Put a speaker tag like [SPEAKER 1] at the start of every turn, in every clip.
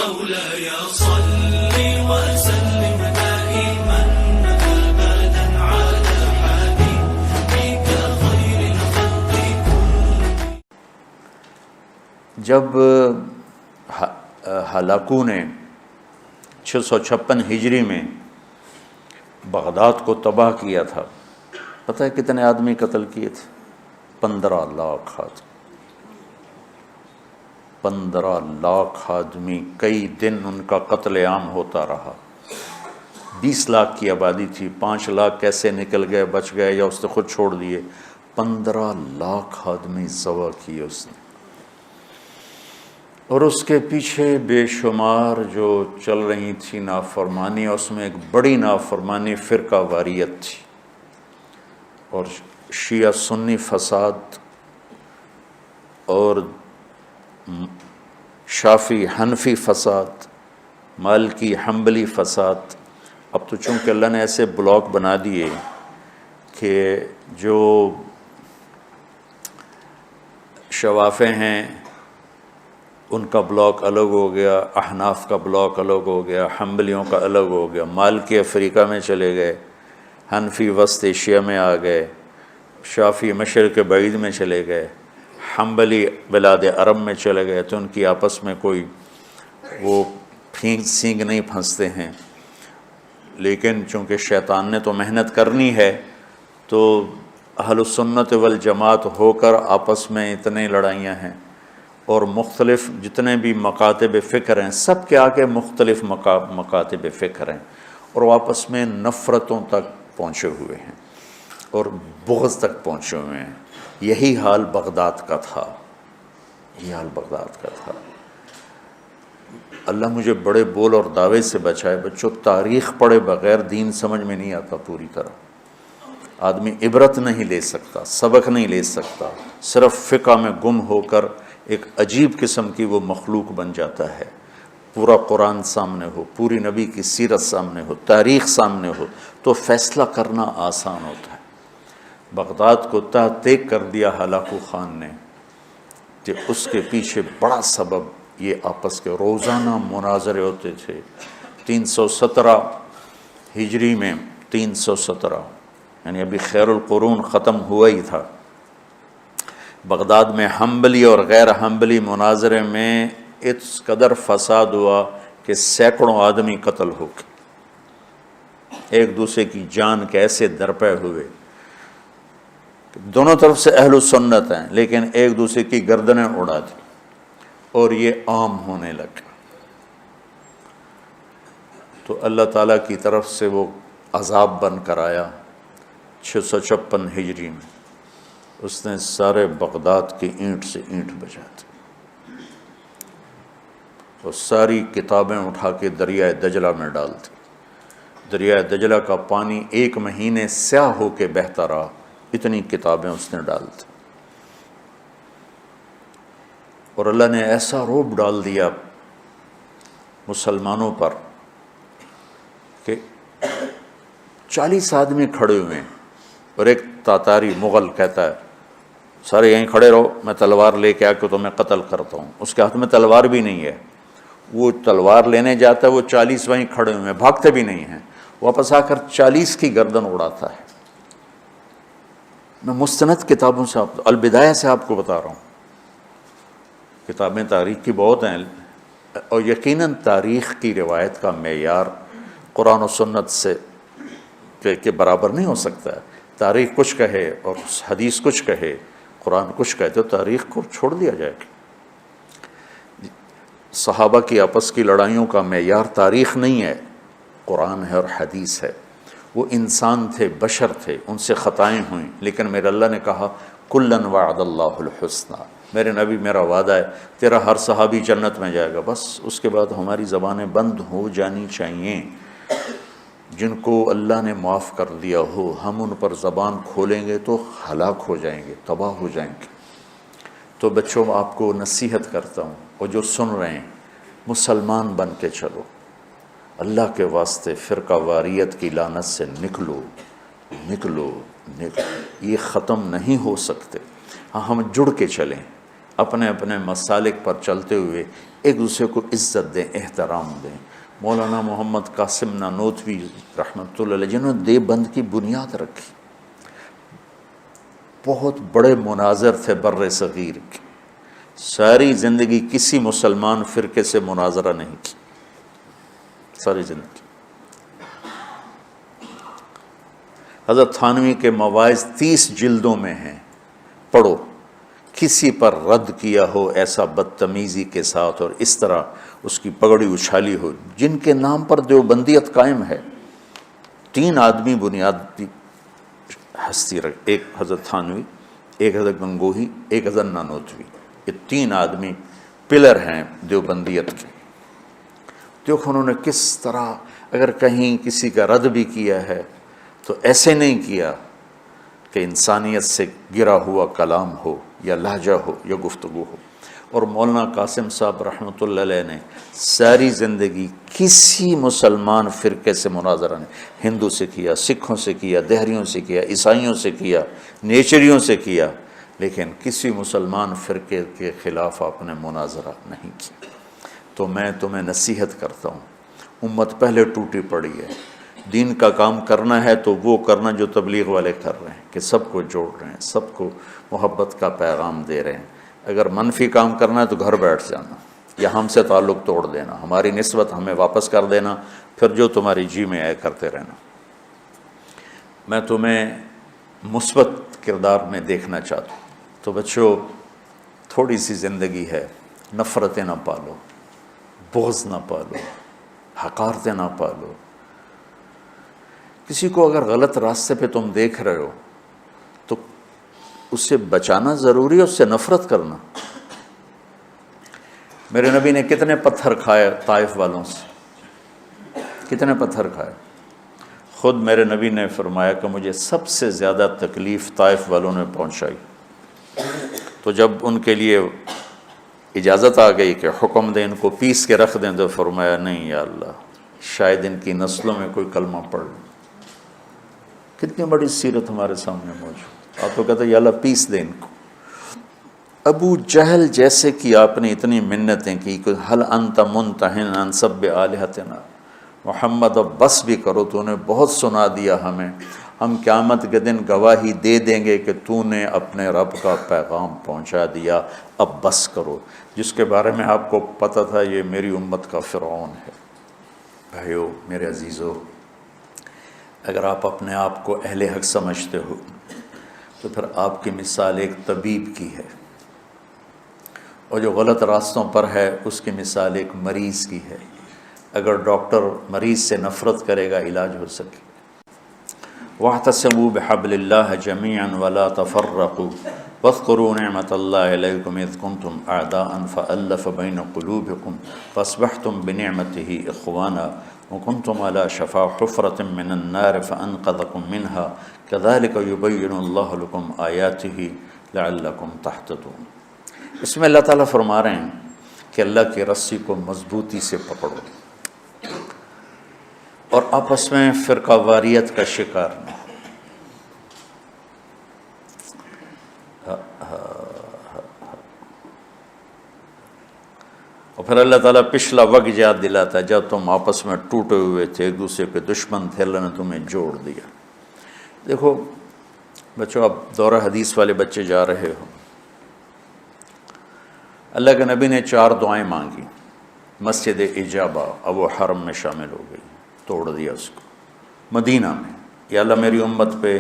[SPEAKER 1] مولاي صل وسلم دائما أبدا على حبيبك خير الخلق كلهم.
[SPEAKER 2] جب ہلاکو نے 656 ہجری میں بغداد کو تباہ کیا تھا، پتہ ہے کتنے آدمی قتل کیے تھے؟ 15 لاکھ آدمی. 15 لاکھ آدمی، کئی دن ان کا قتل عام ہوتا رہا. 20 لاکھ کی آبادی تھی، 5 لاکھ کیسے نکل گئے، بچ گئے یا اس نے خود چھوڑ دیے. 15 لاکھ آدمی ذبح کیے اس نے. اور اس کے پیچھے بے شمار جو چل رہی تھی نافرمانی، اس میں ایک بڑی نافرمانی فرقہ واریت تھی، اور شیعہ سنی فساد اور شافی حنفی فساد، مالکی حنبلی فساد. اب تو چونکہ اللہ نے ایسے بلاک بنا دیے کہ جو شوافے ہیں ان کا بلاک الگ ہو گیا، احناف کا بلاک الگ ہو گیا، حنبلیوں کا الگ ہو گیا، مالکی افریقہ میں چلے گئے، حنفی وسط ایشیا میں آ گئے، شافی مشرق بعید میں چلے گئے، حنبلی بلاد عرب میں چلے گئے. تو ان کی آپس میں کوئی وہ پھینک سینگ نہیں پھنستے ہیں. لیکن چونکہ شیطان نے تو محنت کرنی ہے، تو اہل السنت والجماعت ہو کر آپس میں اتنے لڑائیاں ہیں، اور مختلف جتنے بھی مکاتب فکر ہیں سب کے آگے مختلف مکاتب فکر ہیں، اور وہ آپس میں نفرتوں تک پہنچے ہوئے ہیں اور بغض تک پہنچے ہوئے ہیں. یہی حال بغداد کا تھا، یہی حال بغداد کا تھا. اللہ مجھے بڑے بول اور دعوے سے بچائے. بچوں، تاریخ پڑھے بغیر دین سمجھ میں نہیں آتا پوری طرح. آدمی عبرت نہیں لے سکتا، سبق نہیں لے سکتا، صرف فقہ میں گم ہو کر ایک عجیب قسم کی وہ مخلوق بن جاتا ہے. پورا قرآن سامنے ہو، پوری نبی کی سیرت سامنے ہو، تاریخ سامنے ہو، تو فیصلہ کرنا آسان ہوتا ہے. بغداد کو تحت کر دیا ہلاکو خان نے، کہ اس کے پیچھے بڑا سبب یہ آپس کے روزانہ مناظرے ہوتے تھے. 317 ہجری میں، 317 یعنی ابھی خیر القرون ختم ہوا ہی تھا، بغداد میں حنبلی اور غیر حنبلی مناظرے میں اس قدر فساد ہوا کہ سینکڑوں آدمی قتل ہو گئے. ایک دوسرے کی جان کے ایسے درپے ہوئے، دونوں طرف سے اہل سنت ہیں لیکن ایک دوسرے کی گردنیں اڑا دی، اور یہ عام ہونے لگا. تو اللہ تعالیٰ کی طرف سے وہ عذاب بن کر آیا 656 ہجری میں. اس نے سارے بغداد کی اینٹ سے اینٹ بجا دی، اور ساری کتابیں اٹھا کے دریائے دجلہ میں ڈال دی. دریائے دجلہ کا پانی 1 مہینے سیاہ ہو کے بہتا رہا، اتنی کتابیں اس نے ڈال دی. اور اللہ نے ایسا رعب ڈال دیا مسلمانوں پر کہ 40 آدمی کھڑے ہوئے ہیں، اور ایک تاتاری مغل کہتا ہے سارے یہیں کھڑے رہو، میں تلوار لے کے آ کے تمہیں قتل کرتا ہوں. اس کے ہاتھ میں تلوار بھی نہیں ہے، وہ تلوار لینے جاتا ہے، وہ 40 وہیں کھڑے ہوئے ہیں، بھاگتے بھی نہیں ہیں. واپس آ کر 40 کی گردن اڑاتا ہے. میں مستند کتابوں سے البدایہ سے آپ کو بتا رہا ہوں. کتابیں تاریخ کی بہت ہیں، اور یقیناً تاریخ کی روایت کا معیار قرآن و سنت سے کے برابر نہیں ہو سکتا ہے. تاریخ کچھ کہے اور حدیث کچھ کہے، قرآن کچھ کہے، تو تاریخ کو چھوڑ دیا جائے گا. صحابہ کی آپس کی لڑائیوں کا معیار تاریخ نہیں ہے، قرآن ہے اور حدیث ہے. وہ انسان تھے، بشر تھے، ان سے خطائیں ہوئیں، لیکن میرے اللہ نے کہا کلن وعد اللہ الحسنى، میرے نبی میرا وعدہ ہے تیرا ہر صحابی جنت میں جائے گا. بس اس کے بعد ہماری زبانیں بند ہو جانی چاہیے. جن کو اللہ نے معاف کر دیا ہو، ہم ان پر زبان کھولیں گے تو ہلاک ہو جائیں گے، تباہ ہو جائیں گے. تو بچوں آپ کو نصیحت کرتا ہوں، اور جو سن رہے ہیں، مسلمان بن کے چلو. اللہ کے واسطے فرقہ واریت کی لعنت سے نکلو نکلو نکلو. یہ ختم نہیں ہو سکتے. ہاں، ہم جڑ کے چلیں، اپنے اپنے مسالک پر چلتے ہوئے ایک دوسرے کو عزت دیں، احترام دیں۔ مولانا محمد قاسم نانوتوی رحمۃ اللہ علیہ جنہوں نے دیوبند کی بنیاد رکھی، بہت بڑے مناظر تھے بر صغیر کے، ساری زندگی کسی مسلمان فرقے سے مناظرہ نہیں کی، ساری زندگی۔ حضرت تھانوی کے مواعظ 30 جلدوں میں ہیں، پڑھو۔ کسی پر رد کیا ہو ایسا بدتمیزی کے ساتھ اور اس طرح اس کی پگڑی اچھالی ہو، جن کے نام پر دیوبندیت قائم ہے۔ 3 آدمی بنیادی ہستی رکھ، ایک حضرت تھانوی، ایک حضرت گنگوہی، ایک حضرت نانوتوی، یہ 3 آدمی پلر ہیں دیوبندیت کے۔ دیکھو انہوں نے کس طرح، اگر کہیں کسی کا رد بھی کیا ہے تو ایسے نہیں کیا کہ انسانیت سے گرا ہوا کلام ہو یا لہجہ ہو یا گفتگو ہو۔ اور مولانا قاسم صاحب رحمۃ اللہ علیہ نے ساری زندگی کسی مسلمان فرقے سے مناظرہ نہیں، ہندو سے کیا، سکھوں سے کیا، دہریوں سے کیا، عیسائیوں سے کیا، نیچریوں سے کیا، لیکن کسی مسلمان فرقے کے خلاف آپ نے مناظرہ نہیں کیا۔ تو میں تمہیں نصیحت کرتا ہوں، امت پہلے ٹوٹی پڑی ہے، دین کا کام کرنا ہے تو وہ کرنا جو تبلیغ والے کر رہے ہیں، کہ سب کو جوڑ رہے ہیں، سب کو محبت کا پیغام دے رہے ہیں۔ اگر منفی کام کرنا ہے تو گھر بیٹھ جانا یا ہم سے تعلق توڑ دینا، ہماری نسبت ہمیں واپس کر دینا، پھر جو تمہاری جی میں آئے کرتے رہنا۔ میں تمہیں مثبت کردار میں دیکھنا چاہتا ہوں۔ تو بچوں، تھوڑی سی زندگی ہے، نفرتیں نہ پالو، بغض نہ پالو، حقارتیں نہ پالو۔ کسی کو اگر غلط راستے پہ تم دیکھ رہے ہو تو اس سے بچانا ضروری ہے، اس سے نفرت کرنا۔ میرے نبی نے کتنے پتھر کھائے طائف والوں سے، کتنے پتھر کھائے۔ خود میرے نبی نے فرمایا کہ مجھے سب سے زیادہ تکلیف طائف والوں نے پہنچائی۔ تو جب ان کے لیے اجازت آ گئی کہ حکم دیں ان کو پیس کے رکھ دیں، تو فرمایا نہیں یا اللہ، شاید ان کی نسلوں میں کوئی کلمہ پڑھ لے۔ کتنی بڑی سیرت ہمارے سامنے موجود۔ آپ تو کہتے ہیں یا اللہ پیس دیں ان کو۔ ابو جہل جیسے کی آپ نے اتنی منتیں کی کہ حل انت منتہن عن سب آلہتنا، محمد اب بس بھی کرو، تو نے بہت سنا دیا ہمیں، ہم قیامت کے دن گواہی دے دیں گے کہ تو نے اپنے رب کا پیغام پہنچا دیا، اب بس کرو۔ جس کے بارے میں آپ کو پتہ تھا یہ میری امت کا فرعون ہے۔ بھائیو میرے عزیزو، اگر آپ اپنے آپ کو اہل حق سمجھتے ہو تو پھر آپ کی مثال ایک طبیب کی ہے، اور جو غلط راستوں پر ہے اس کی مثال ایک مریض کی ہے۔ اگر ڈاکٹر مریض سے نفرت کرے گا علاج ہو سکے۔ وَاعْتَصِمُوا بِحَبْلِ اللَّهِ جَمِيعًا وَلَا تَفَرَّقُوا وَاذْكُرُوا نِعْمَةَ اللَّهِ عَلَيْكُمْ إِذْ كُنْتُمْ أَعْدَاءً فَأَلَّفَ بَيْنَ قُلُوبِكُمْ فَأَصْبَحْتُمْ بِنِعْمَتِهِ إِخْوَانًا وَكُنْتُمْ عَلَى شَفَا حُفْرَةٍ مِّنَ النَّارِ فَأَنْقَذَكُم مِّنْهَا كَذَلِكَ يُبَيِّنُ اللَّهُ لَكُمْ آيَاتِهِ لَعَلَّكُمْ تَهْتَدُونَ۔ اس میں اللہ تعالیٰ فرما رہے ہیں کہ اللہ کی رسی کو مضبوطی سے پکڑو اور آپس میں فرقہ واریت کا شکار نہ ہو۔ اور پھر اللہ تعالیٰ پچھلا وقت یاد دلاتا ہے جب تم آپس میں ٹوٹے ہوئے تھے، ایک دوسرے کے دشمن تھے، اللہ نے تمہیں جوڑ دیا۔ دیکھو بچوں، اب دورہ حدیث والے بچے جا رہے ہو، اللہ کے نبی نے 4 دعائیں مانگی، مسجد اجابہ، اب وہ حرم میں شامل ہو گئی، توڑ دیا اس کو۔ مدینہ میں، یا اللہ میری امت پہ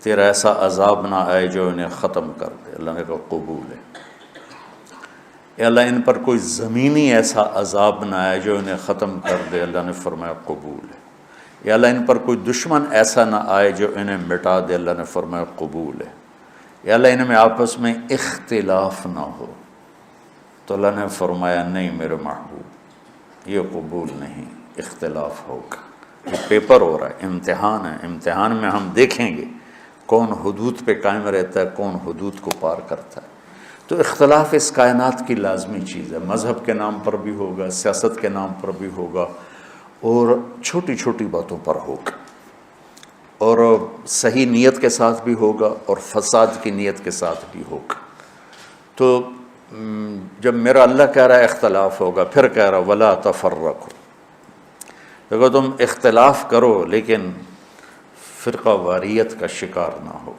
[SPEAKER 2] تیرا ایسا عذاب نہ آئے جو انہیں ختم کر دے، اللہ نے کہا قبول ہے۔ یا اللہ ان پر کوئی زمینی ایسا عذاب نہ آئے جو انہیں ختم کر دے، اللہ نے فرمایا قبول ہے۔ یا اللہ ان پر کوئی دشمن ایسا نہ آئے جو انہیں مٹا دے، اللہ نے فرمایا قبول ہے۔ یا اللہ ان میں آپس میں اختلاف نہ ہو، تو اللہ نے فرمایا نہیں میرے محبوب، یہ قبول نہیں، اختلاف ہوگا۔ یہ پیپر ہو رہا ہے، امتحان ہے، امتحان میں ہم دیکھیں گے کون حدود پہ قائم رہتا ہے، کون حدود کو پار کرتا ہے۔ تو اختلاف اس کائنات کی لازمی چیز ہے، مذہب کے نام پر بھی ہوگا، سیاست کے نام پر بھی ہوگا، اور چھوٹی چھوٹی باتوں پر ہوگا، اور صحیح نیت کے ساتھ بھی ہوگا اور فساد کی نیت کے ساتھ بھی ہوگا۔ تو جب میرا اللہ کہہ رہا ہے اختلاف ہوگا، پھر کہہ رہا ولا تفرقوا، دیکھو تم اختلاف کرو لیکن فرقہ واریت کا شکار نہ ہو۔